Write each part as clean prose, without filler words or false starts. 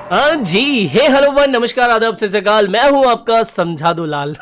हाँ जी, हे hello one, नमस्कार, आदाब, सत श्री अकाल। मैं हूं आपका समझा दो लाल।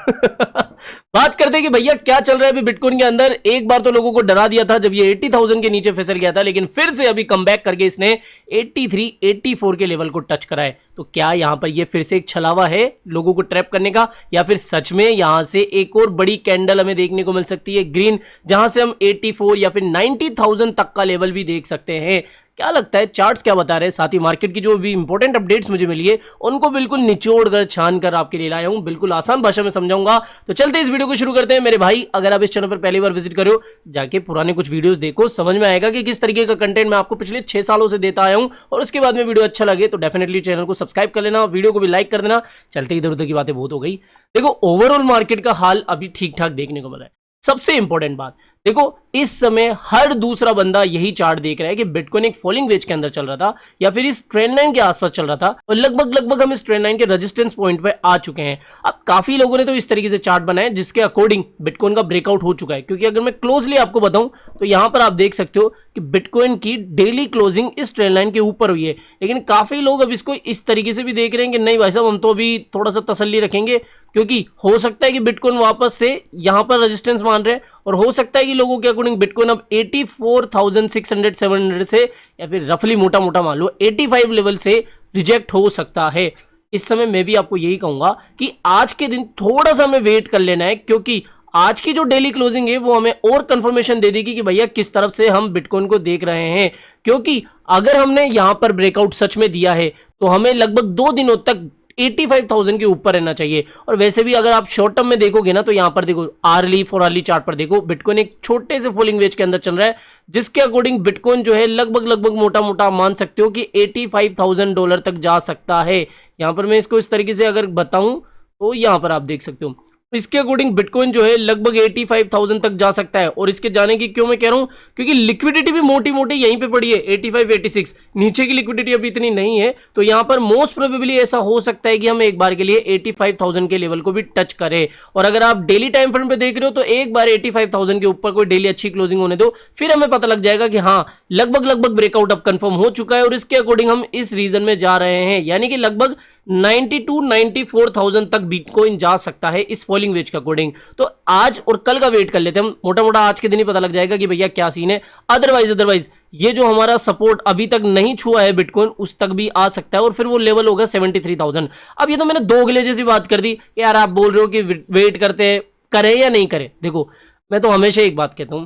बात करते हैं कि भैया क्या चल रहा है अभी बिटकॉइन के अंदर। एक बार तो लोगों को डरा दिया था जब ये 80,000 के नीचे फिसल गया था, लेकिन फिर से अभी कमबैक करके इसने 83, 84 के लेवल को टच करा है। तो क्या यहाँ पर ये फिर से एक छलावा है लोगों को ट्रैप करने का, या फिर सच में यहाँ से एक और बड़ी कैंडल हमें देखने को मिल सकती है ग्रीन, जहां से हम 84 या फिर 90,000 तक का लेवल भी देख सकते हैं। क्या लगता है, चार्ट्स क्या बता रहे हैं, साथ ही मार्केट की जो भी इंपॉर्टेंट अपडेट्स मुझे मिली है उनको बिल्कुल निचोड़ कर छान कर आपके लिए लाया हूं, बिल्कुल आसान भाषा में समझाऊंगा। तो चलते इस वीडियो को शुरू करते हैं मेरे भाई। अगर आप इस चैनल पर पहली बार विजिट करो, जाके पुराने कुछ वीडियोस देखो, समझ में आएगा कि किस तरीके का कंटेंट मैं आपको पिछले 6 सालों से देता आया हूं। और उसके बाद में वीडियो अच्छा लगे तो डेफिनेटली चैनल को सब्सक्राइब कर लेना, वीडियो को भी लाइक कर देना। चलते इधर उधर की बातें बहुत हो गई। देखो, ओवरऑल मार्केट का हाल अभी ठीक ठाक देखने को मिला है। सबसे इंपॉर्टेंट बात देखो, इस समय हर दूसरा बंदा यही चार्ट देख रहा है कि बिटकॉइन एक फॉलिंग वेज के अंदर चल रहा था या फिर इस ट्रेंड लाइन के आसपास चल रहा था, और लगभग हम इस ट्रेंड लाइन के रेजिस्टेंस पॉइंट पे आ चुके हैं। अब काफी लोगों ने तो इस तरीके से चार्ट बनाए जिसके अकॉर्डिंग बिटकॉइन का ब्रेकआउट हो चुका है, क्योंकि अगर मैं क्लोजली आपको बताऊं तो यहां पर आप देख सकते हो कि बिटकॉइन की डेली क्लोजिंग इस ट्रेंड लाइन के ऊपर हुई है। लेकिन काफी लोग अब इसको इस तरीके से भी देख रहे हैं कि नहीं भाई साहब, हम तो अभी थोड़ा सा तसल्ली रखेंगे, क्योंकि हो सकता है कि बिटकॉइन वापस से यहां पर रेजिस्टेंस मान रहे हैं, और हो सकता है कि लोगों के अकॉर्डिंग बिटकॉइन अब 84,600 700 से, या फिर रफली मोटा मोटा मान लो 85 लेवल से रिजेक्ट हो सकता है। इस समय मैं भी आपको यही कहूंगा कि आज के दिन थोड़ा सा हमें वेट कर लेना है, क्योंकि आज की जो डेली क्लोजिंग है वो हमें और कंफर्मेशन दे देगी कि भैया किस तरफ से हम बिटकॉइन को देख रहे हैं। क्योंकि अगर हमने यहां पर ब्रेकआउट सच में दिया है तो हमें लगभग 2 दिनों तक 85,000 के ऊपर रहना चाहिए। और वैसे भी अगर आप शॉर्ट टर्म में देखोगे ना, तो यहां पर देखो आर्ली फॉर अर्ली चार्ट पर देखो, बिटकॉइन एक छोटे से फॉलिंग वेज के अंदर चल रहा है, जिसके अकॉर्डिंग बिटकॉइन जो है लगभग मोटा मोटा मान सकते हो कि $85,000 तक जा सकता है। यहां पर मैं इसको इस तरीके से अगर बताऊं तो यहां पर आप देख सकते हो इसके अकॉर्डिंग बिटकॉइन जो है लगभग 85,000 तक जा सकता है। और इसके जाने की क्यों मैं कह रहा हूं, क्योंकि लिक्विडिटी भी मोटी मोटी यहीं पे पड़ी है 85, 86, नीचे की लिक्विडिटी अभी इतनी नहीं है। तो यहां पर मोस्ट प्रोबेबली ऐसा हो सकता है कि हम एक बार के लिए 85,000 के लेवल को भी टच करें। और अगर आप डेली टाइम फ्रेम पे देख रहे हो तो एक बार 85,000 के ऊपर कोई डेली अच्छी क्लोजिंग होने दो, फिर हमें पता लग जाएगा कि हाँ लगभग ब्रेकआउट अब कंफर्म हो चुका है, और इसके अकॉर्डिंग हम इस रीजन में जा रहे हैं। यानी कि लगभग 92, 94,000 तक बिटकॉइन जा सकता है इस फॉलिंग वेज के अकॉर्डिंग। तो आज और कल का वेट कर लेते हैं हम, मोटा मोटा आज के दिन ही पता लग जाएगा कि भैया क्या सीन है। अदरवाइज ये जो हमारा सपोर्ट अभी तक नहीं छुआ है बिटकॉइन, उस तक भी आ सकता है, और फिर वो लेवल होगा 73,000। अब ये तो मैंने दोगले जैसी बात कर दी कि यार आप बोल रहे हो कि वेट करते हैं, करें या नहीं करें। देखो, मैं तो हमेशा एक बात कहता हूं,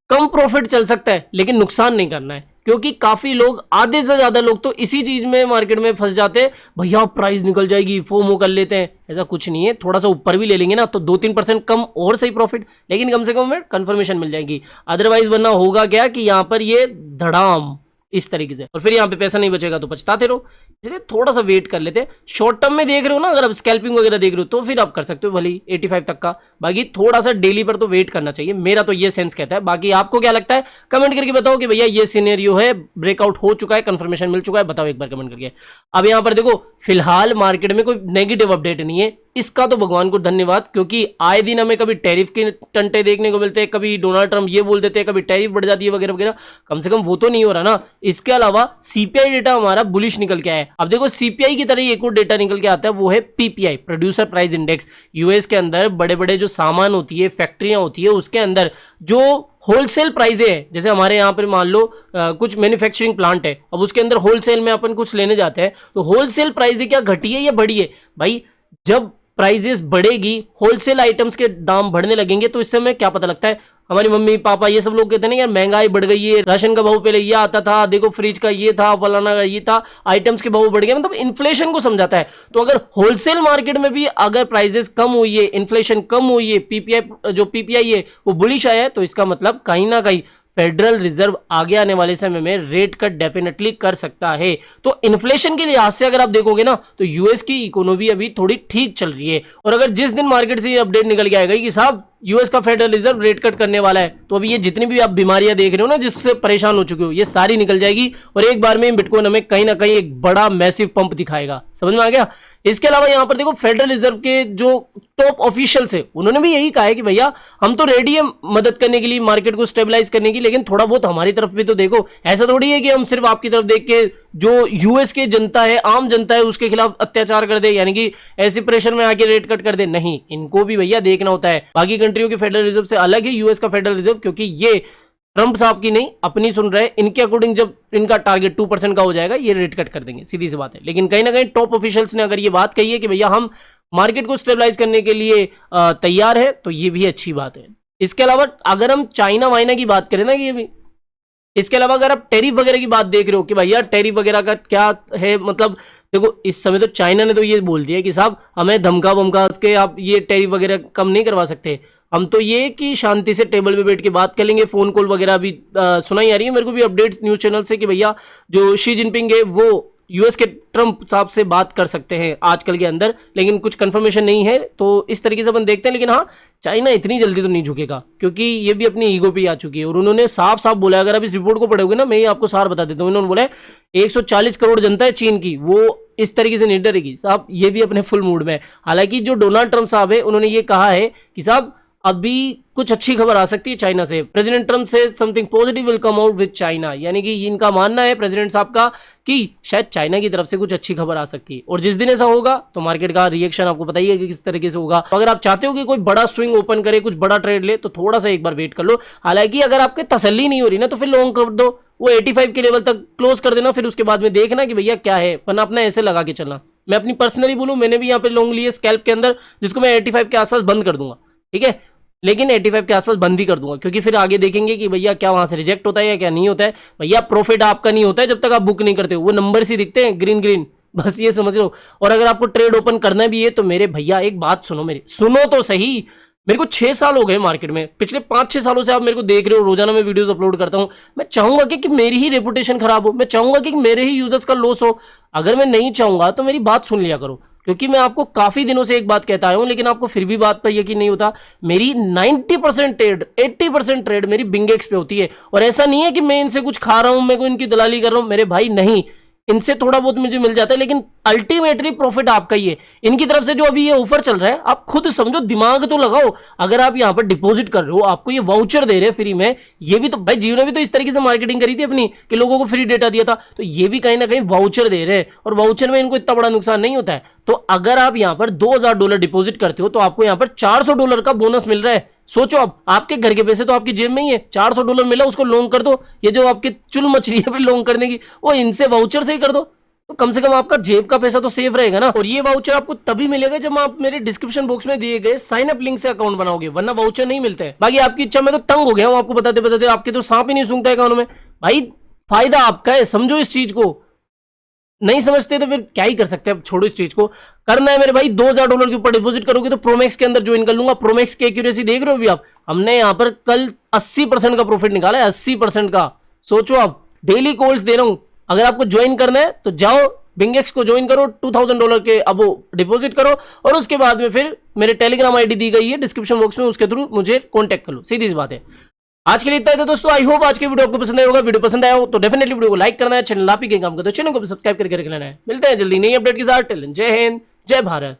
कम प्रॉफिट चल सकता है लेकिन नुकसान नहीं करना है। क्योंकि काफी लोग, आधे से ज्यादा लोग तो इसी चीज में मार्केट में फंस जाते हैं, भैया प्राइस निकल जाएगी, फोमो कर लेते हैं। ऐसा कुछ नहीं है, थोड़ा सा ऊपर भी ले लेंगे ना तो 2-3% कम और सही प्रॉफिट, लेकिन कम से कम हमें कंफर्मेशन मिल जाएगी। अदरवाइज वरना होगा क्या कि यहां पर ये धड़ाम इस तरीके से, और फिर यहाँ पे पैसा नहीं बचेगा तो पछताते रहो। इसलिए थोड़ा सा वेट कर लेते हैं। शॉर्ट टर्म में देख रहे हो ना, अगर आप स्कैल्पिंग वगैरह देख रहे हो तो फिर आप कर सकते हो भले 85 तक का, बाकी थोड़ा सा डेली पर तो वेट करना चाहिए, मेरा तो ये सेंस कहता है। बाकी आपको क्या लगता है कमेंट करके बताओ कि भैया ये सिनेरियो है, ब्रेकआउट हो चुका है, कंफर्मेशन मिल चुका है, बताओ एक बार कमेंट करके। अब यहाँ पर देखो, फिलहाल मार्केट में कोई नेगेटिव अपडेट नहीं है, इसका तो भगवान को धन्यवाद, क्योंकि आए दिन हमें कभी टैरिफ के टंटे देखने को मिलते हैं, कभी डोनाल्ड ट्रंप ये बोल देते हैं, कभी टैरिफ बढ़ जाती है वगैरह वगैरह। कम से कम वो तो नहीं हो रहा ना। इसके अलावा सीपीआई डेटा हमारा बुलिश निकल के आया है। अब देखो, सीपीआई की तरह एक और डेटा निकल के आता है, वो है PPI, producer price index. US के अंदर बड़े बड़े जो सामान होती है, फैक्ट्रियां होती है, उसके अंदर जो होलसेल प्राइजें हैं, जैसे हमारे यहाँ पर मान लो कुछ मैन्युफैक्चरिंग प्लांट है, अब उसके अंदर होलसेल में अपन कुछ लेने जाते हैं, तो होलसेल प्राइजें क्या घटी है या बढ़ी है? भाई जब प्राइजेस बढ़ेगी, होलसेल आइटम्स के दाम बढ़ने लगेंगे, तो इससे हमें क्या पता लगता है, हमारी मम्मी पापा ये सब लोग कहते हैं ना यार महंगाई बढ़ गई है, राशन का भाव पहले ये आता था, देखो फ्रिज का ये था, फलाना का ये था, आइटम्स के भाव बढ़ गए, मतलब इन्फ्लेशन को समझाता है। तो अगर होलसेल मार्केट में भी अगर प्राइजेस कम हुई है, इन्फ्लेशन कम हुई है, पीपीआई जो पीपीआई है वो बुलिश आया है, तो इसका मतलब कहीं ना कहीं फेडरल रिजर्व आगे आने वाले समय में रेट कट डेफिनेटली कर सकता है। तो इन्फ्लेशन के लिहाज से अगर आप देखोगे ना, तो यूएस की इकोनॉमी अभी थोड़ी ठीक चल रही है। और अगर जिस दिन मार्केट से ये अपडेट निकल के आएगा कि साहब यूएस का फेडरल रिजर्व रेट कट करने वाला है, तो अभी ये जितनी भी आप बीमारियां देख रहे हो ना, जिससे परेशान हो चुके हो, ये सारी निकल जाएगी, और एक बार में बिटकॉइन हमें कहीं ना कहीं एक बड़ा मैसिव पंप दिखाएगा। समझ में आ गया? इसके अलावा यहां पर देखो, फेडरल रिजर्व के जो टॉप ऑफिशियल्स है, उन्होंने भी यही कहा है कि भैया हम तो रेडी है मदद करने के लिए, मार्केट को स्टेबलाइज करने की, लेकिन थोड़ा बहुत हमारी तरफ भी तो देखो। ऐसा थोड़ी है कि हम सिर्फ आपकी तरफ देख के जो यूएस के जनता है, आम जनता है, उसके खिलाफ अत्याचार कर दे, यानी कि ऐसे प्रेशर में आके रेट कट कर दे। नहीं, इनको भी भैया देखना होता है। बाकी कंट्रियों के फेडरल रिजर्व से अलग है यूएस का फेडरल रिजर्व, क्योंकि ये ट्रंप साहब की नहीं अपनी सुन रहे। इनके अकॉर्डिंग जब इनका टारगेट 2% का हो जाएगा, ये रेट कट कर देंगे, सीधी सी बात है। लेकिन कहीं ना कहीं टॉप ऑफिशियल्स ने अगर ये बात कही है कि भैया हम मार्केट को स्टेबलाइज करने के लिए तैयार है, तो ये भी अच्छी बात है। इसके अलावा अगर हम चाइना वाइना की बात करें ना, ये भी, इसके अलावा अगर आप टैरिफ वगैरह की बात देख रहे हो कि भैया टैरिफ वगैरह का क्या है, मतलब देखो इस समय तो चाइना ने तो ये बोल दिया कि साहब हमें धमका वमका के आप ये टैरिफ वगैरह कम नहीं करवा सकते। हम तो ये कि शांति से टेबल पे बैठ के बात कर लेंगे। फोन कॉल वगैरह भी सुनाई आ रही है मेरे को भी अपडेट्स न्यूज चैनल से कि भैया जो शी जिनपिंग है वो यूएस के ट्रंप साहब से बात कर सकते हैं आजकल के अंदर, लेकिन कुछ कंफर्मेशन नहीं है। तो इस तरीके से अपन देखते हैं। लेकिन हाँ, चाइना इतनी जल्दी तो नहीं झुकेगा, क्योंकि ये भी अपनी ईगो पे आ चुकी है। और उन्होंने साफ साफ बोला, अगर आप इस रिपोर्ट को पढ़ोगे ना, मैं ये आपको सार बता देता हूँ, उन्होंने बोला 140 करोड़ जनता है चीन की, वो इस तरीके से नहीं डरेगी। साहब ये भी अपने फुल मूड में है। हालांकि जो डोनाल्ड ट्रंप साहब है, उन्होंने ये कहा है कि साहब अभी कुछ अच्छी खबर आ सकती है चाइना से। प्रेसिडेंट ट्रंप से something positive will come out with China, यानी कि इनका मानना है प्रेसिडेंट साहब का कि शायद चाइना की तरफ से कुछ अच्छी खबर आ सकती है। और जिस दिन ऐसा होगा तो मार्केट का रिएक्शन आपको पता ही है कि किस तरीके से होगा। तो अगर आप चाहते हो कि कोई बड़ा स्विंग ओपन करे, कुछ बड़ा ट्रेड ले, तो थोड़ा सा एक बार वेट कर लो। हालांकि अगर आपके तसल्ली नहीं हो रही ना, तो फिर लॉन्ग कर दो, वो 85 के लेवल तक क्लोज कर देना, फिर उसके बाद में देखना कि भैया क्या है, वरना अपना ऐसे लगा के चलना। मैं अपनी पर्सनली बोलूं, मैंने भी यहाँ पे लॉन्ग लिए स्कैल्प के अंदर, जिसको मैं 85 के आसपास बंद कर दूंगा, ठीक है। लेकिन 85 के आसपास बंद ही कर दूंगा, क्योंकि फिर आगे देखेंगे कि भैया क्या वहां से रिजेक्ट होता है या क्या नहीं होता है। भैया प्रॉफिट आपका नहीं होता है जब तक आप बुक नहीं करते हो, वो नंबर से दिखते हैं ग्रीन ग्रीन, बस ये समझ लो। और अगर आपको ट्रेड ओपन करना भी है तो मेरे भैया एक बात सुनो, मेरी सुनो तो सही। मेरे को 6 साल हो गए मार्केट में, पिछले 5-6 सालों से आप मेरे को देख रहे हो, रोजाना मैं वीडियोस अपलोड करता हूं। मैं चाहूंगा कि मेरी ही रेपुटेशन खराब हो, मैं चाहूंगा कि मेरे ही यूजर्स का लॉस हो। अगर मैं नहीं चाहूंगा तो मेरी बात सुन लिया करो, क्योंकि मैं आपको काफी दिनों से एक बात कहता आया हूं, लेकिन आपको फिर भी बात पर यकीन नहीं होता। मेरी 90% ट्रेड, 80% ट्रेड मेरी बिंगेक्स पे होती है। और ऐसा नहीं है कि मैं इनसे कुछ खा रहा हूं, मैं को इनकी दलाली कर रहा हूं, मेरे भाई नहीं, इनसे थोड़ा बहुत मुझे मिल जाता है, लेकिन अल्टीमेटली प्रॉफिट आपका ही है। इनकी तरफ से जो अभी ये ऑफर चल रहा है, आप खुद समझो, दिमाग तो लगाओ। अगर आप यहां पर डिपॉजिट कर रहे हो, आपको ये वाउचर दे रहे हैं फ्री में, ये भी तो भाई जियो ने भी तो इस तरीके से मार्केटिंग करी थी अपनी कि लोगों को फ्री डेटा दिया था, तो ये भी कहीं ना कहीं वाउचर दे रहे हैं। और वाउचर में इनको इतना बड़ा नुकसान नहीं होता है। तो अगर आप यहां पर $2000 डिपॉजिट करते हो, तो आपको यहां पर $400 का बोनस मिल रहा है। सोचो, अब आपके घर के पैसे तो आपकी जेब में ही है, $400 मिला, उसको लोन कर दो। ये जो आपकी चुल मछली है लोन करने की, वो इनसे वाउचर से ही कर दो, तो कम से कम आपका जेब का पैसा तो सेफ रहेगा ना। और ये वाउचर आपको तभी मिलेगा जब आप मेरे डिस्क्रिप्शन बॉक्स में दिए गए साइन अप लिंक से अकाउंट बनाओगे, वरना वाउचर नहीं मिलते हैं। बाकी आपकी इच्छा, मैं तो तंग हो गया हूं आपको बताते बताते, आपके तो सांप ही नहीं सूंघता है कानों में। भाई फायदा आपका है, समझो इस चीज को। नहीं समझते तो फिर क्या ही कर सकते हैं, अब छोड़ो इस चीज को। करना है मेरे भाई, $2000 के ऊपर डिपॉजिट करोगे तो प्रोमैक्स के अंदर ज्वाइन कर लूंगा। प्रोमैक्स की एक्यूरेसी देख रहे हो अभी आप, हमने यहाँ पर कल 80% का प्रॉफिट निकाला है, 80% का। सोचो, आप डेली कॉल्स दे रहा हूं। अगर आपको ज्वाइन करना है तो जाओ बिंगेक्स को ज्वाइन करो, $2000 के अब डिपॉजिट करो, और उसके बाद में फिर मेरे टेलीग्राम आईडी दी गई है डिस्क्रिप्शन बॉक्स में, उसके थ्रू मुझे कॉन्टैक्ट कर लो, सीधी सी बात है। आज के लिए इतना ही था दोस्तों। आई होप आज के वीडियो आपको पसंद आया होगा। वीडियो पसंद आया हो तो डेफिनेटली वीडियो को लाइक करना है, चैनल आप ही के काम करते हो, चैनल को भी सब्सक्राइब करके रख लेना है। मिलते हैं जल्दी नई अपडेट के साथ। जय हिंद, जय भारत।